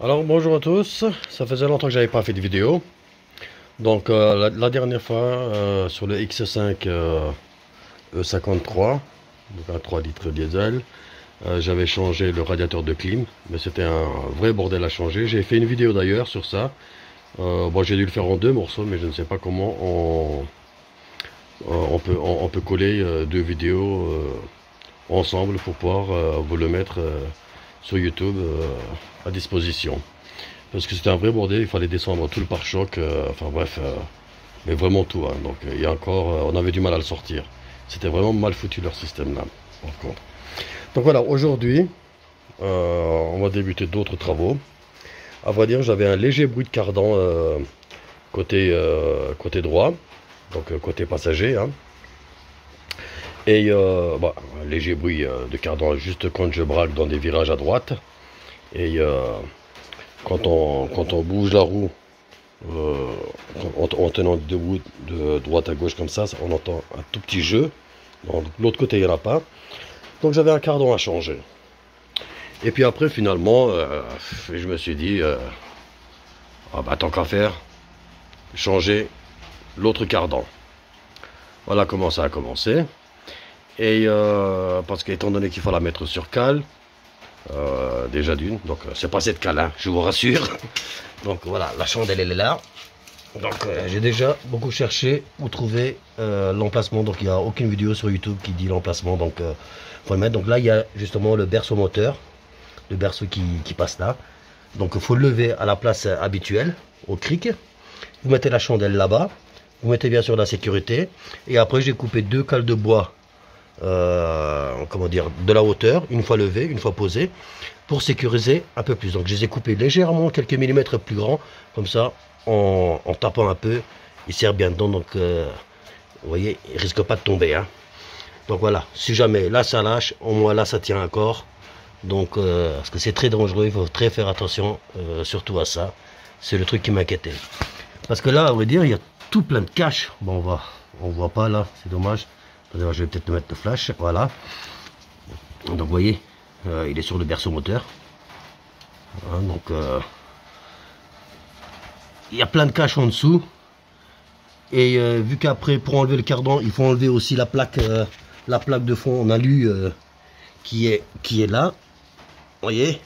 Alors bonjour à tous, ça faisait longtemps que j'avais pas fait de vidéo. Donc la dernière fois sur le X5 E53, donc un 3 litres diesel, j'avais changé le radiateur de clim, mais c'était un vrai bordel à changer. J'ai fait une vidéo d'ailleurs sur ça. Bon, j'ai dû le faire en deux morceaux, mais je ne sais pas comment on peut coller deux vidéos ensemble pour pouvoir vous le mettre sur YouTube à disposition. Parce que c'était un vrai bordel, il fallait descendre tout le pare-choc, enfin bref, mais vraiment tout. Hein. Donc il y a encore, on avait du mal à le sortir. C'était vraiment mal foutu leur système là, par contre. Donc voilà, aujourd'hui, on va débuter d'autres travaux. À vrai dire, j'avais un léger bruit de cardan côté droit, donc côté passager. Hein. Et bah, un léger bruit de cardan juste quand je braque dans des virages à droite. Et quand on bouge la roue en tenant debout de droite à gauche comme ça, on entend un tout petit jeu. De l'autre côté, il n'y en a pas. Donc j'avais un cardan à changer. Et puis après, finalement, je me suis dit, ah bah, tant qu'à faire, changer l'autre cardan. Voilà comment ça a commencé. Et parce qu'étant donné qu'il faut la mettre sur cale, déjà d'une, donc c'est pas cette cale, hein, je vous rassure. Donc voilà, la chandelle elle est là. Donc j'ai déjà beaucoup cherché où trouver l'emplacement. Donc il n'y a aucune vidéo sur YouTube qui dit l'emplacement. Donc faut le mettre. Donc là il y a justement le berceau moteur, le berceau qui passe là. Donc il faut le lever à la place habituelle, au cric. Vous mettez la chandelle là-bas. Vous mettez bien sûr la sécurité. Et après j'ai coupé deux cales de bois. Comment dire, de la hauteur, une fois levé, une fois posé, pour sécuriser un peu plus. Donc je les ai coupés légèrement, quelques millimètres plus grands, comme ça, en tapant un peu, il sert bien dedans, donc vous voyez, il risque pas de tomber. Hein. Donc voilà, si jamais là ça lâche, au moins là ça tient encore. Donc parce que c'est très dangereux, il faut très faire attention, surtout à ça. C'est le truc qui m'inquiétait. Parce que là, à vrai dire, il y a tout plein de caches. Bon, on voit pas là, c'est dommage. Je vais peut-être mettre le flash, voilà. Donc vous voyez, il est sur le berceau moteur. Hein, donc il y a plein de caches en dessous. Et vu qu'après pour enlever le cardan, il faut enlever aussi la plaque de fond en alu qui est là. Vous voyez.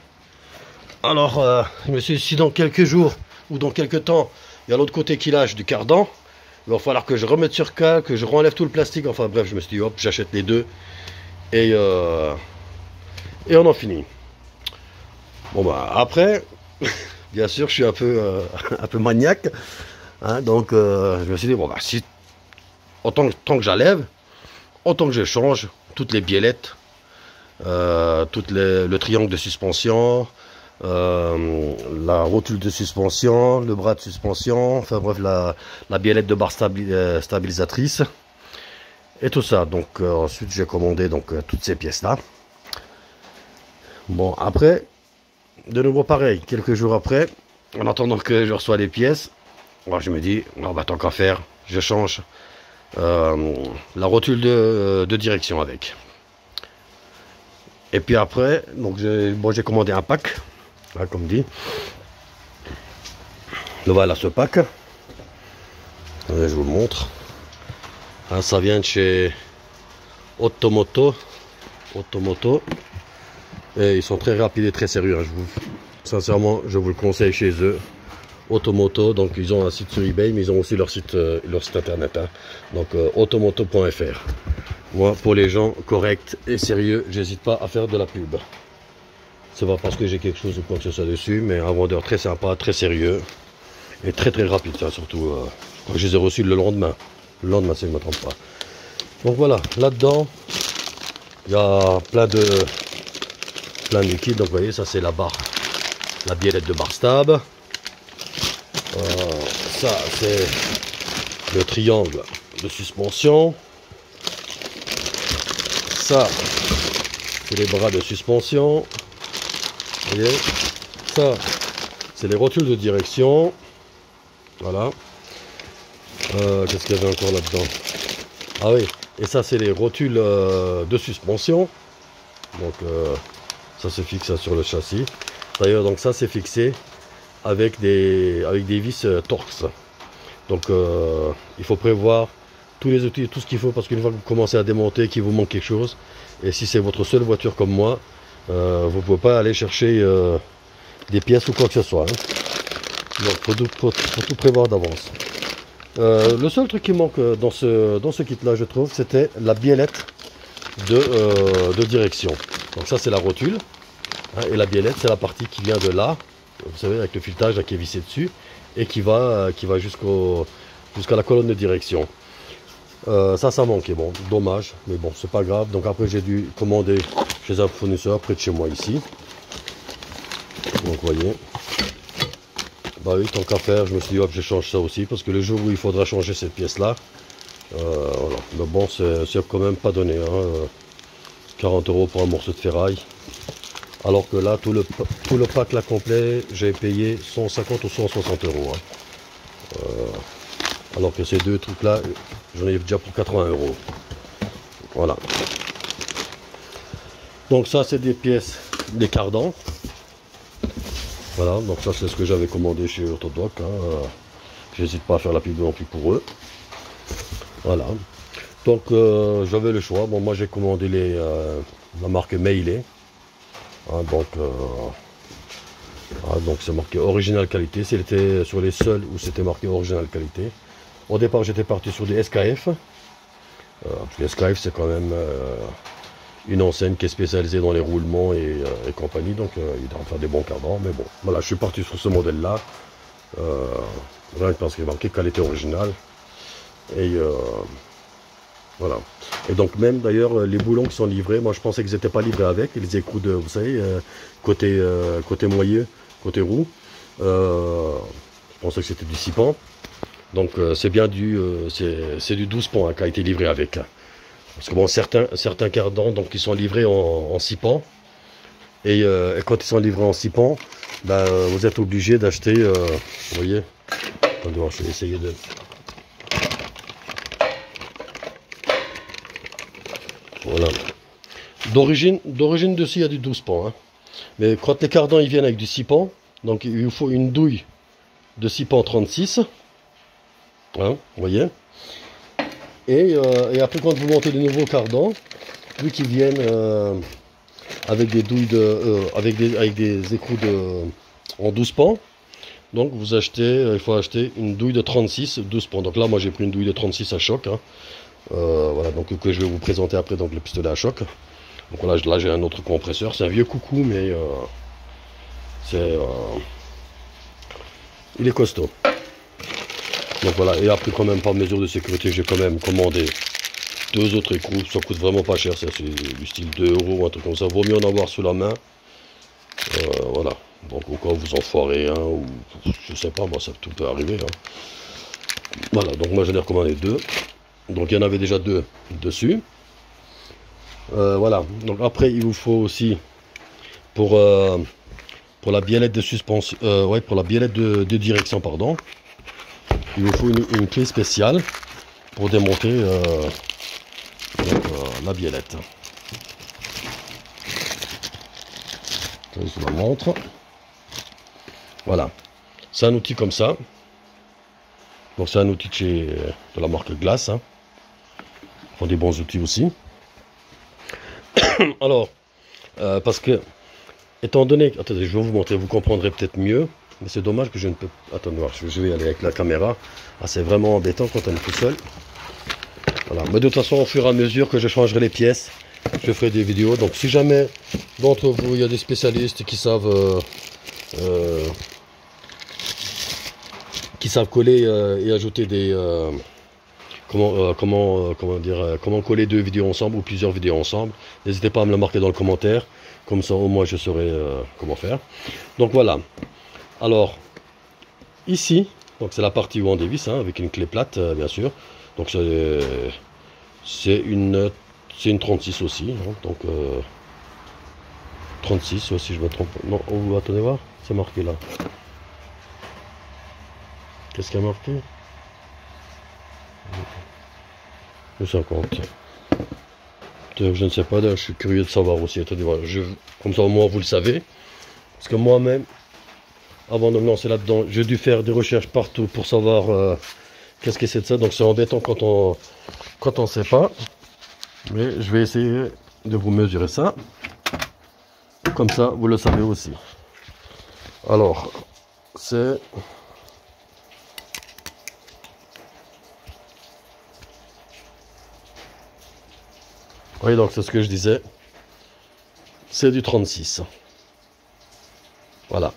Alors je me suis dit, si dans quelques jours ou dans quelques temps, il y a l'autre côté qui lâche du cardan. Il va falloir que je remette sur cale, que je renlève tout le plastique. Enfin bref, je me suis dit, hop, j'achète les deux. Et on en finit. Bon bah après, bien sûr, je suis un peu maniaque. Hein, donc je me suis dit, bon bah si, tant que j'enlève, autant que je change toutes les biellettes, le triangle de suspension, la rotule de suspension, le bras de suspension, enfin bref la biellette de barre stabilisatrice et tout ça. Donc ensuite j'ai commandé donc toutes ces pièces là. Bon après de nouveau pareil, quelques jours après, en attendant que je reçois les pièces, alors je me dis oh, bah, tant qu'à faire, je change la rotule de direction avec. Et puis après donc j'ai commandé un pack. Là, comme dit, voilà ce pack. Je vous le montre. Hein, ça vient de chez Ottomoto. Et ils sont très rapides et très sérieux. Hein. Sincèrement, je vous le conseille chez eux. Ottomoto, donc ils ont un site sur eBay, mais ils ont aussi leur site internet. Hein. Donc ottomoto.fr. Moi, pour les gens corrects et sérieux, j'hésite pas à faire de la pub. C'est pas parce que j'ai quelque chose ou quoi que ce soit dessus, mais un vendeur très sympa, très sérieux et très rapide, ça surtout. Je crois que je les ai reçus le lendemain. Le lendemain, si je ne me trompe pas. Donc voilà, là-dedans, il y a plein de liquides. Donc vous voyez, ça c'est la barre, la biellette de barre stable. Ça c'est le triangle de suspension. Ça, c'est les bras de suspension. Vous voyez, ça c'est les rotules de direction. Voilà. Qu'est-ce qu'il y avait encore là-dedans? Ah oui, et ça c'est les rotules de suspension. Donc ça se fixe sur le châssis. D'ailleurs, donc ça c'est fixé avec des vis Torx. Donc il faut prévoir tous les outils, tout ce qu'il faut, parce qu'une fois que vous commencez à démonter, qu'il vous manque quelque chose, et si c'est votre seule voiture comme moi, vous ne pouvez pas aller chercher des pièces ou quoi que ce soit. Hein. Donc faut tout prévoir d'avance. Le seul truc qui manque dans ce kit là, je trouve, c'était la biellette de direction. Donc ça c'est la rotule, hein, et la biellette c'est la partie qui vient de là, vous savez, avec le filetage là, qui est vissé dessus et qui va jusqu'à la colonne de direction. Ça manquait, bon, dommage, mais bon, c'est pas grave. Donc après j'ai dû commander chez un fournisseur près de chez moi ici. Donc vous voyez, bah oui, tant qu'à faire, je me suis dit hop, je change ça aussi, parce que le jour où il faudra changer cette pièce là, voilà. Mais bon, c'est quand même pas donné, hein, 40 € pour un morceau de ferraille, alors que là tout le pack là complet, j'ai payé 150 ou 160 €, hein. Alors que ces deux trucs là, j'en ai déjà pour 80 €. Voilà. Donc ça c'est des pièces, des cardans. Voilà, donc ça c'est ce que j'avais commandé chez Orthodoc, hein. J'hésite pas à faire la pub non plus pour eux. Voilà. Donc j'avais le choix. Bon, moi j'ai commandé la marque Meiley. Hein, donc c'est marqué original qualité. C'était sur les seuls où c'était marqué original qualité. Au départ j'étais parti sur des SKF. Les SKF c'est quand même une enseigne qui est spécialisée dans les roulements et compagnie, donc il doit faire des bons cardans. Mais bon, voilà, je suis parti sur ce modèle là, rien que parce qu'il est marqué qualité originale. Et voilà. Et donc même d'ailleurs les boulons qui sont livrés, moi je pensais qu'ils n'étaient pas livrés avec, les écrous de, vous savez, côté moyeu, côté roue, je pensais que c'était du 6 pans. Donc c'est bien c'est du 12 pans, hein, qui a été livré avec. Parce que bon, certains cardans donc ils sont livrés en 6 pans, et quand ils sont livrés en 6 pans, ben, vous êtes obligé d'acheter, vous voyez, attendez, je vais essayer de... Voilà. D'origine dessus il y a du 12 pans, hein. Mais quand les cardans ils viennent avec du 6 pans, donc il vous faut une douille de 6 pans 36, hein, vous voyez. Et après quand vous montez de nouveaux cardans, vu qu'ils viennent avec des douilles avec des écrous en 12 pans, donc vous achetez, il faut acheter une douille de 36 12 pans. Donc là moi j'ai pris une douille de 36 à choc, hein. Voilà, donc que je vais vous présenter après, donc le pistolet à choc. Donc voilà, là j'ai un autre compresseur, c'est un vieux coucou, mais il est costaud. Donc voilà, et après quand même par mesure de sécurité, j'ai quand même commandé 2 autres écrous. Ça coûte vraiment pas cher, c'est du style 2 € ou un truc comme ça. Vaut mieux en avoir sous la main. Voilà, donc au cas où vous en foirez un, ou je sais pas, moi ça tout peut arriver, hein. Voilà, donc moi j'en ai recommandé 2. Donc il y en avait déjà 2 dessus. Voilà, donc après il vous faut aussi pour la biellette de suspension, ouais, pour la biellette de direction, pardon, il vous faut une clé spéciale pour démonter la biellette. Je vous la montre. Voilà, c'est un outil comme ça. Donc c'est un outil de la marque Glass, hein. Ils font des bons outils aussi. Alors, parce que, étant donné, attendez, je vais vous montrer, vous comprendrez peut-être mieux, mais c'est dommage que je ne peux, attendez, je vais y aller avec la caméra. Ah, c'est vraiment embêtant quand on est tout seul. Voilà, mais de toute façon, au fur et à mesure que je changerai les pièces, je ferai des vidéos. Donc si jamais d'entre vous, il y a des spécialistes qui savent coller et ajouter des comment coller 2 vidéos ensemble ou plusieurs vidéos ensemble, n'hésitez pas à me le marquer dans le commentaire, comme ça au moins je saurai comment faire. Donc voilà, alors ici, donc c'est la partie où on dévisse, hein, avec une clé plate, bien sûr. Donc c'est une 36 aussi, hein, donc 36 aussi, si je me trompe. Non, oh, attendez voir, c'est marqué là. Qu'est-ce qu'il y a marqué? 50. Je ne sais pas, je suis curieux de savoir aussi. Attendez, voilà, comme ça au moins vous le savez. Parce que moi-même, avant de me lancer là-dedans, j'ai dû faire des recherches partout pour savoir qu'est-ce que c'est de ça. Donc c'est embêtant quand on sait pas. Mais je vais essayer de vous mesurer ça. Comme ça, vous le savez aussi. Alors, c'est... Oui, donc c'est ce que je disais. C'est du 36. Voilà.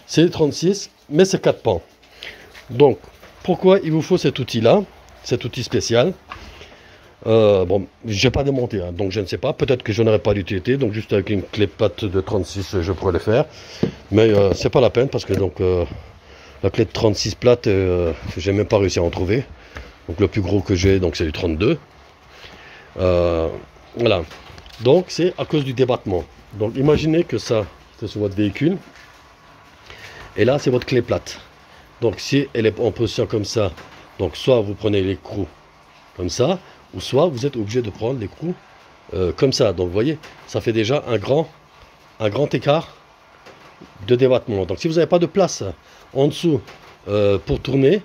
C'est du 36, mais c'est 4 pans. Donc, pourquoi il vous faut cet outil-là, cet outil spécial? Bon, j'ai pas démonté, hein, donc je ne sais pas. Peut-être que je n'aurais pas d'utilité, donc juste avec une clé patte de 36, je pourrais le faire. Mais c'est pas la peine parce que donc la clé de 36 plate, j'ai même pas réussi à en trouver. Donc le plus gros que j'ai, donc c'est du 32. Voilà. Donc c'est à cause du débattement. Donc imaginez que ça, c'est sur votre véhicule. Et là, c'est votre clé plate. Donc si elle est en position comme ça, donc soit vous prenez l'écrou comme ça, ou soit vous êtes obligé de prendre l'écrou comme ça. Donc vous voyez, ça fait déjà un grand écart de débattement. Donc si vous n'avez pas de place en dessous pour tourner,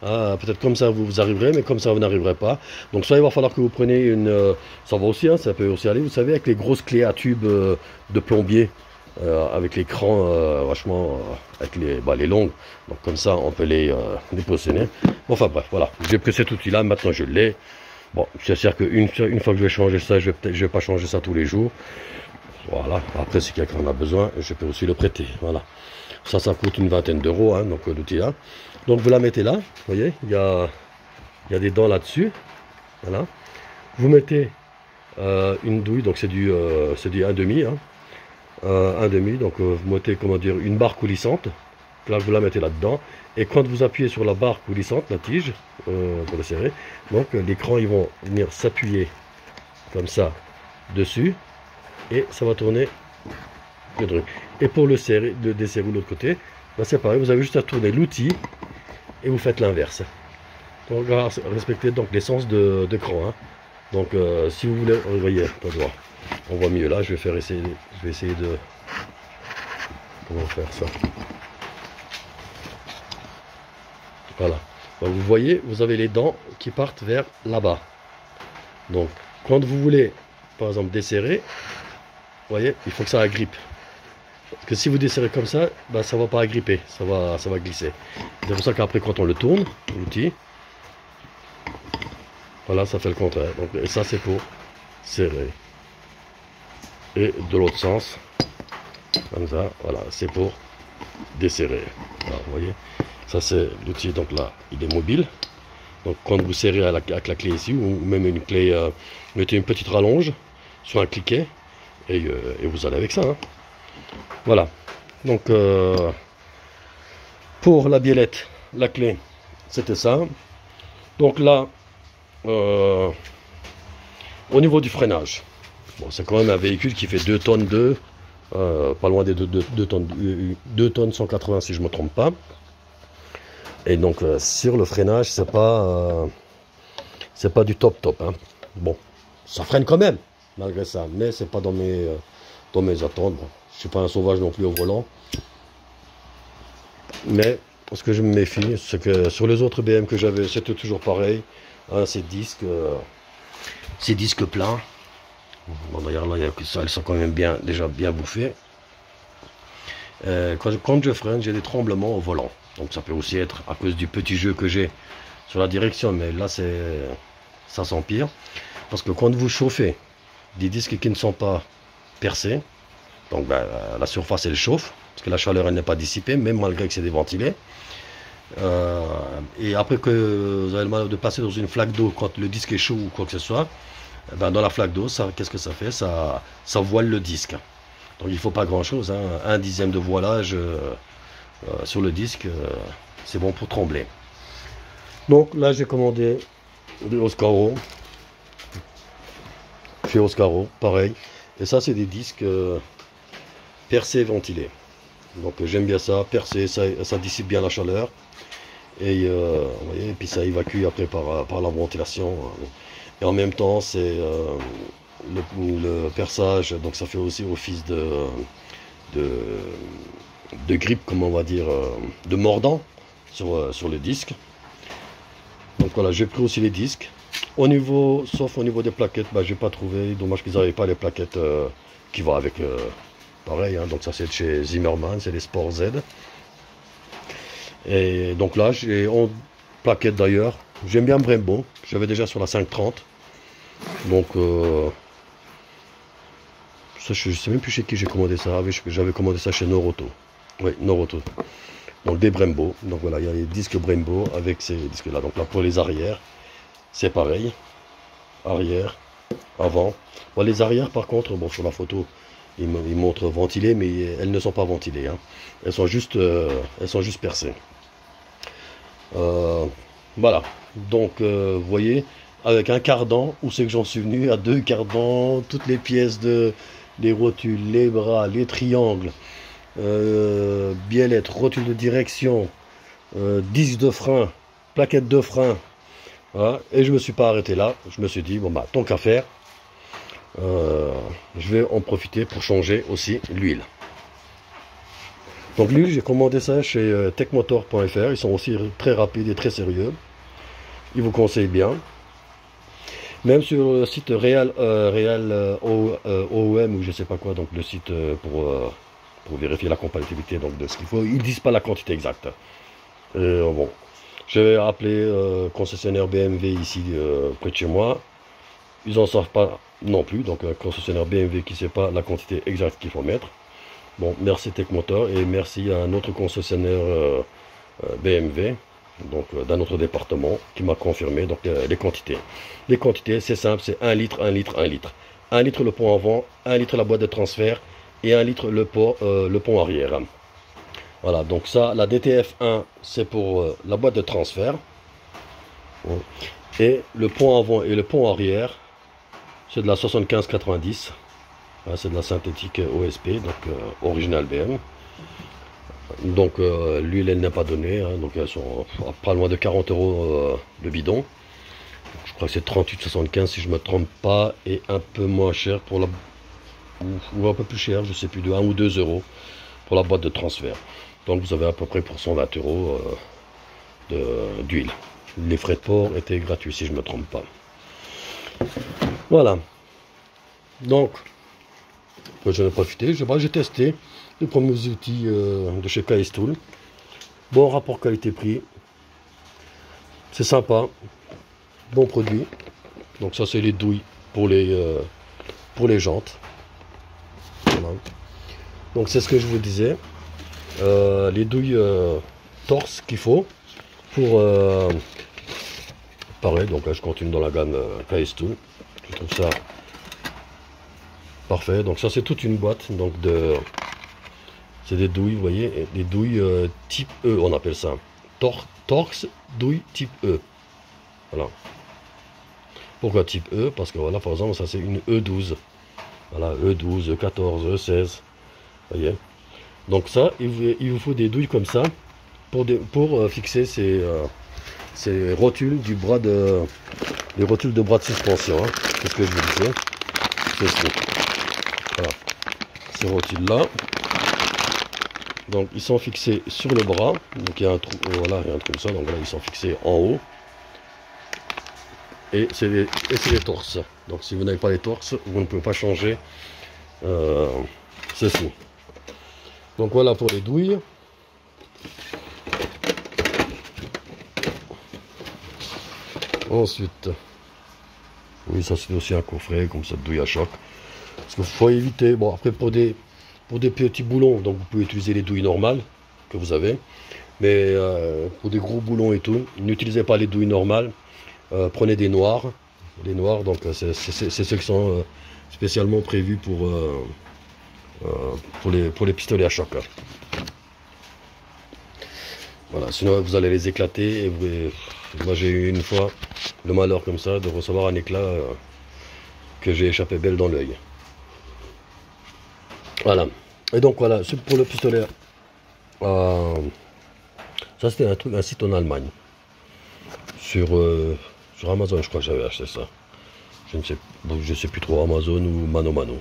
peut-être comme ça vous arriverez, mais comme ça vous n'arriverez pas. Donc soit il va falloir que vous preniez une... ça va aussi, hein, ça peut aussi aller, vous savez, avec les grosses clés à tube de plombier, avec l'écran vachement... avec les longues. Donc comme ça on peut les positionner. Bon, enfin bref, voilà. J'ai pris cet outil-là, maintenant je l'ai. Bon, c'est sûr qu'une fois que je vais changer ça, je vais pas changer ça tous les jours. Voilà, après si quelqu'un en a besoin, je peux aussi le prêter. Voilà. Ça coûte une vingtaine d'euros, hein, donc l'outil-là. Donc vous la mettez là, vous voyez, il y a des dents là-dessus. Voilà. Vous mettez une douille, donc c'est du 1,5, hein. 1,5, donc vous mettez, comment dire, une barre coulissante. Là, vous la mettez là-dedans. Et quand vous appuyez sur la barre coulissante, la tige, pour le serrer, donc l'écran, ils vont venir s'appuyer comme ça dessus. Et ça va tourner le truc. Et pour le serrer, le desserrer de l'autre côté, ben c'est pareil, vous avez juste à tourner l'outil et vous faites l'inverse. Donc respectez donc les sens de cran. Hein. Donc si vous voulez, vous voyez, on voit mieux là, je vais essayer de... Comment faire ça? Voilà. Donc, vous voyez, vous avez les dents qui partent vers là-bas. Donc quand vous voulez, par exemple, desserrer, vous voyez, il faut que ça agrippe. Parce que si vous desserrez comme ça, ben, ça ne va pas agripper, ça va glisser. C'est pour ça qu'après, quand on le tourne, l'outil, voilà, ça fait le contraire. Donc, et ça, c'est pour serrer. Et de l'autre sens, comme ça, voilà, c'est pour desserrer. Alors, vous voyez, ça c'est l'outil, donc là, il est mobile. Donc quand vous serrez avec la clé ici, ou même une clé, mettez une petite rallonge sur un cliquet, et vous allez avec ça. Hein. Voilà. Donc pour la biellette, la clé, c'était ça. Donc là, au niveau du freinage, bon, c'est quand même un véhicule qui fait 2 tonnes pas loin des 2 tonnes, 2 tonnes 180 si je ne me trompe pas. Et donc sur le freinage, c'est pas du top. Hein. Bon, ça freine quand même malgré ça, mais c'est pas dans mes attentes. Bon, je suis pas un sauvage non plus au volant, mais ce que je me méfie, c'est que sur les autres BM que j'avais, c'était toujours pareil. Hein, ces disques plats. Bon, d'ailleurs là, elles sont quand même déjà bien bouffées. Quand je freine, j'ai des tremblements au volant. Donc ça peut aussi être à cause du petit jeu que j'ai sur la direction, mais là ça s'empire. Parce que quand vous chauffez des disques qui ne sont pas percés, donc ben, la surface elle chauffe, parce que la chaleur elle n'est pas dissipée, même malgré que c'est déventilé. Et après que vous avez le mal de passer dans une flaque d'eau quand le disque est chaud ou quoi que ce soit, ben dans la flaque d'eau, qu'est-ce que ça fait? Ça voile le disque. Donc il ne faut pas grand chose, hein. 1/10 de voilage sur le disque, c'est bon pour trembler. Donc là j'ai commandé des Oscaro, chez Oscaro, pareil. Et ça c'est des disques percés ventilés. Donc j'aime bien ça, percé, ça dissipe bien la chaleur. Et, vous voyez, et puis ça évacue après par la ventilation. Et en même temps c'est le perçage, donc ça fait aussi office de grip, comme on va dire, de mordant sur le disque. Donc voilà, j'ai pris aussi les disques. Sauf au niveau des plaquettes, bah, j'ai pas trouvé. Dommage qu'ils n'avaient pas les plaquettes qui vont avec. Pareil, hein, donc ça c'est de chez Zimmermann, c'est les Sport Z. Et donc là, j'ai en plaquettes d'ailleurs. J'aime bien Brembo. J'avais déjà sur la 530. Donc, ça, je sais même plus chez qui j'ai commandé ça. J'avais commandé ça chez Noroto. Oui, Noroto. Donc des Brembo. Donc voilà, il y a les disques Brembo avec ces disques-là. Donc là, pour les arrières, c'est pareil. Arrière, avant. Bon, les arrières, par contre, bon, sur la photo, ils montrent ventilées, mais elles ne sont pas ventilées. Hein. Elles sont juste percées. Voilà. Donc, vous voyez, avec un cardan, où c'est que j'en suis venu? À 2 cardans, toutes les pièces les rotules, les bras, les triangles, biellette, rotule de direction, disque de frein, plaquette de frein. Voilà. Et je me suis pas arrêté là. Je me suis dit, bon bah, tant qu'à faire, je vais en profiter pour changer aussi l'huile. Donc l'huile, j'ai commandé ça chez techmotor.fr. Ils sont aussi très rapides et très sérieux. Ils vous conseillent bien. Même sur le site Real OEM ou je sais pas quoi, donc le site pour vérifier la compatibilité donc de ce qu'il faut, ils disent pas la quantité exacte. Bon, je vais appeler concessionnaire BMW ici près de chez moi. Ils en savent pas non plus, donc un concessionnaire BMW qui sait pas la quantité exacte qu'il faut mettre. Bon, merci Techmotor et merci à un autre concessionnaire BMW, donc d'un autre département, qui m'a confirmé donc les quantités. Les quantités, c'est simple, c'est 1 litre, 1 litre, 1 litre. 1 litre le pont avant, 1 litre la boîte de transfert et 1 litre le pont arrière. Voilà, donc ça, la DTF1, c'est pour la boîte de transfert. Et le pont avant et le pont arrière, c'est de la 75-90. C'est de la synthétique OSP, donc original BM. Donc l'huile elle n'est pas donnée, hein, donc elles sont pas loin de 40 € le bidon. Je crois que c'est 38,75 si je me trompe pas, et un peu moins cher pour la, ou un peu plus cher, je sais plus, de 1 ou 2 € pour la boîte de transfert. Donc vous avez à peu près pour 120 € d'huile. Les frais de port étaient gratuits si je me trompe pas. Voilà. Donc j'en ai profité, j'ai testé les premiers outils de chez KS-Tool. Bon rapport qualité-prix, c'est sympa, bon produit. Donc ça c'est les douilles pour les jantes. Voilà. Donc c'est ce que je vous disais, les douilles torse qu'il faut pour pareil. Donc là je continue dans la gamme KS-Tool, je trouve ça parfait. Donc ça c'est toute une boîte donc c'est des douilles, vous voyez, des douilles type E, on appelle ça. Torx douille type E. Voilà. Pourquoi type E? Parce que voilà, par exemple, ça c'est une E12. Voilà, E12, E14, E16. Vous voyez. Donc ça, il vous faut des douilles comme ça pour fixer ces rotules du bras les rotules de bras de suspension. Hein. C'est ce que je vous disais. C'est voilà. Ces rotules là. Donc ils sont fixés sur le bras, donc il y a un trou, voilà, il y a un trou comme ça, donc voilà, ils sont fixés en haut. Et c'est les torses. Donc si vous n'avez pas les torses, vous ne pouvez pas changer ceci. Donc voilà pour les douilles. Ensuite, oui, ça c'est aussi un coffret comme cette douille à choc. Parce qu'il faut éviter, bon après pour des petits boulons, donc vous pouvez utiliser les douilles normales que vous avez, mais pour des gros boulons et tout, n'utilisez pas les douilles normales, prenez des noirs. Les noirs, donc c'est ceux qui sont spécialement prévus pour les pistolets à choc. Voilà, sinon vous allez les éclater et moi j'ai eu une fois le malheur comme ça de recevoir un éclat que j'ai échappé belle dans l'œil. Voilà. Et donc voilà, pour le pistolet, ça c'était un site en Allemagne. Sur Amazon, je crois que j'avais acheté ça. Je ne sais plus trop, Amazon ou Mano Mano.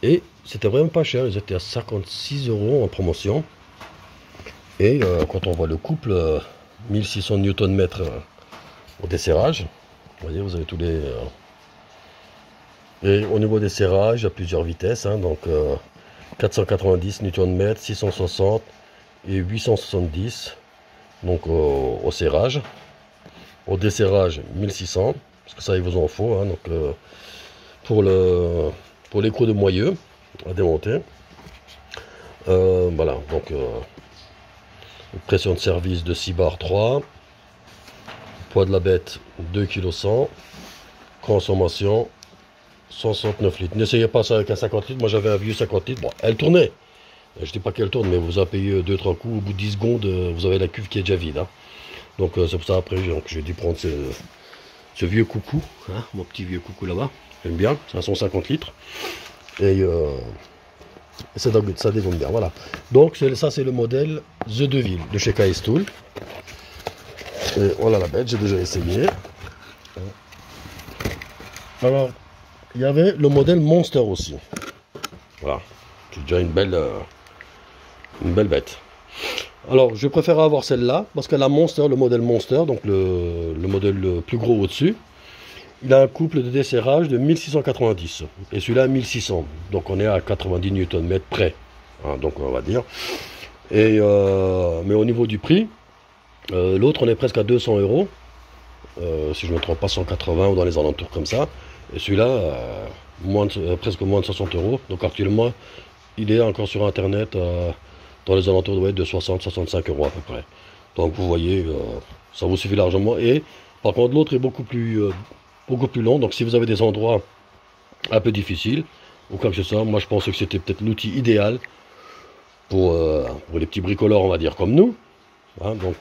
Et c'était vraiment pas cher, ils étaient à 56 € en promotion. Et quand on voit le couple, 1600 Nm au desserrage, vous voyez, vous avez tous les... et au niveau des serrages, il y a plusieurs vitesses, hein, donc 490 Nm, 660 et 870, donc au serrage. Au desserrage, 1600, parce que ça, il vous en faut, hein, donc pour l'écrou de moyeu à démonter. Voilà, donc pression de service de 6 bar 3, poids de la bête 2,1 kg, consommation 169 litres. N'essayez pas ça avec un 50 litres, moi j'avais un vieux 50 litres, bon, elle tournait, je dis pas qu'elle tourne, mais vous appuyez 2-3 coups, au bout de 10 secondes, vous avez la cuve qui est déjà vide, hein. Donc c'est pour ça après j'ai dû prendre ce vieux coucou, hein, mon petit vieux coucou là-bas, j'aime bien, c'est un 150 litres, et ça dégonne bien, voilà. Donc ça c'est le modèle The Deville de chez KS Tool. Et voilà la bête, j'ai déjà essayé. Alors, il y avait le modèle Monster aussi. Voilà, c'est déjà une belle bête. Alors, je préfère avoir celle-là, parce que la Monster, le modèle Monster, donc le modèle le plus gros au-dessus, il a un couple de desserrage de 1690, et celui-là 1600, donc on est à 90 Nm près, hein, donc on va dire. Et, mais au niveau du prix, l'autre on est presque à 200 €, si je ne me trompe pas, 180 ou dans les alentours comme ça, et celui-là, presque moins de 60 €, donc actuellement, il est encore sur internet dans les alentours de 60-65 € à peu près. Donc vous voyez, ça vous suffit largement. Et par contre l'autre est beaucoup plus long, donc si vous avez des endroits un peu difficiles ou quoi que ce soit, moi je pense que c'était peut-être l'outil idéal pour les petits bricoleurs, on va dire, comme nous, hein, donc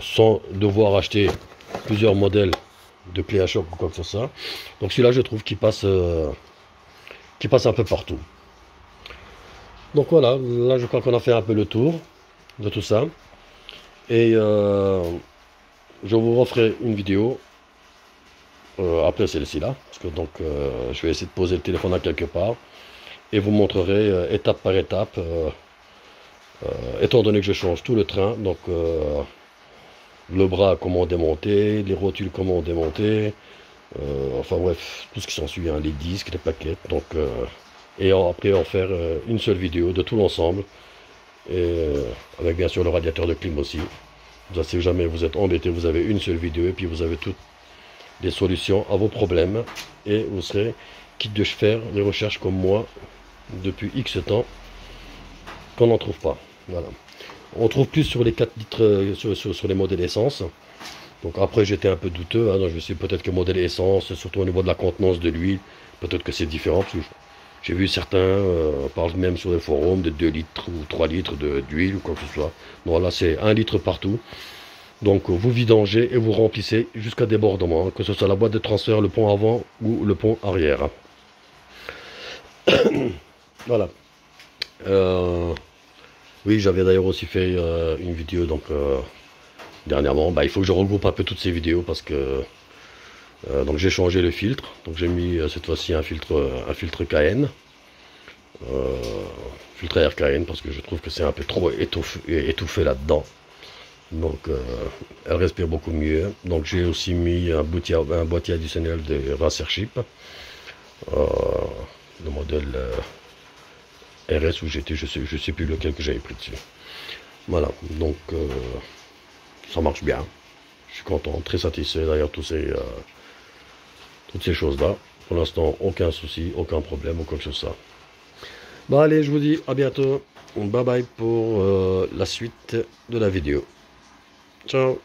sans devoir acheter plusieurs modèles de clés à choc ou quoi que ce soit. Donc celui-là je trouve qu'il passe un peu partout. Donc voilà, là je crois qu'on a fait un peu le tour de tout ça. Et je vous referai une vidéo après celle-ci là. Parce que donc je vais essayer de poser le téléphone à quelque part. Et vous montrerai étape par étape. Étant donné que je change tout le train. Donc le bras comment démonter, les rotules comment démonter. Enfin bref, tout ce qui s'ensuit, hein, les disques, les plaquettes. Donc et après en faire une seule vidéo de tout l'ensemble, et avec bien sûr le radiateur de clim aussi. Si jamais vous êtes embêté, vous avez une seule vidéo et puis vous avez toutes les solutions à vos problèmes, et vous serez quitte de faire les recherches comme moi depuis X temps qu'on n'en trouve pas. Voilà, on trouve plus sur les 4 litres sur les modèles essence. Donc après j'étais un peu douteux, hein, donc je me suis dit peut-être que modèle essence, surtout au niveau de la contenance de l'huile, peut-être que c'est différent, parce que j'ai vu certains parlent même sur les forums de 2 litres ou 3 litres d'huile ou quoi que ce soit. Non, là c'est 1 litre partout. Donc vous vidangez et vous remplissez jusqu'à débordement, hein, que ce soit la boîte de transfert, le pont avant ou le pont arrière. Voilà. Oui, j'avais d'ailleurs aussi fait une vidéo donc dernièrement. Bah, il faut que je regroupe un peu toutes ces vidéos parce que donc j'ai changé le filtre. Donc j'ai mis cette fois-ci un filtre KN. Filtre air KN, parce que je trouve que c'est un peu trop étouffé là-dedans. Donc elle respire beaucoup mieux. Donc j'ai aussi mis un boîtier additionnel de Racership, le modèle RS où j'étais, je sais plus lequel que j'avais pris dessus. Voilà, donc ça marche bien. Je suis content, très satisfait derrière toutes ces choses-là. Pour l'instant, aucun souci, aucun problème ou quoi que ce soit. Bon allez, je vous dis à bientôt. Bye bye pour la suite de la vidéo. Ciao.